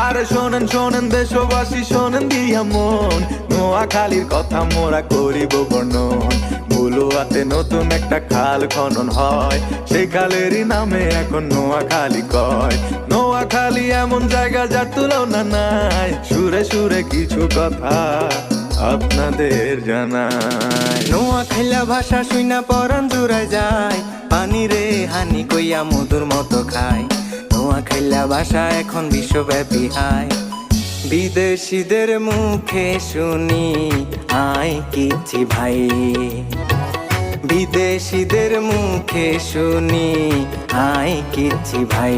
আরে শোনেন শোনেন দেশবাসী শোনেন দিয়া মন, নোয়াখালীর কথা মোরা করিব বর্ণন। বুলুয়াতে নতুন একটা খাল খনন হয়, সেই খালেরই নামে এখন নোয়াখালী কয়। নোয়াখালী এমন জায়গা যার তুলনা নাই, সুরে সুরে কিছু কথা আপনাদের জানাই। নোয়াখাইলা ভাষা শুইনা পরান জুড়ায় যায়, পানি রে হানি কইয়া মধুর মতো খায়। নোয়াখাইলা ভাষা এখন বিশ্বব্যাপী হায়, বিদেশিদের মুখে শুনি আয় কিছি ভাই। বিদেশিদের মুখে শুনি আয় কিছি ভাই।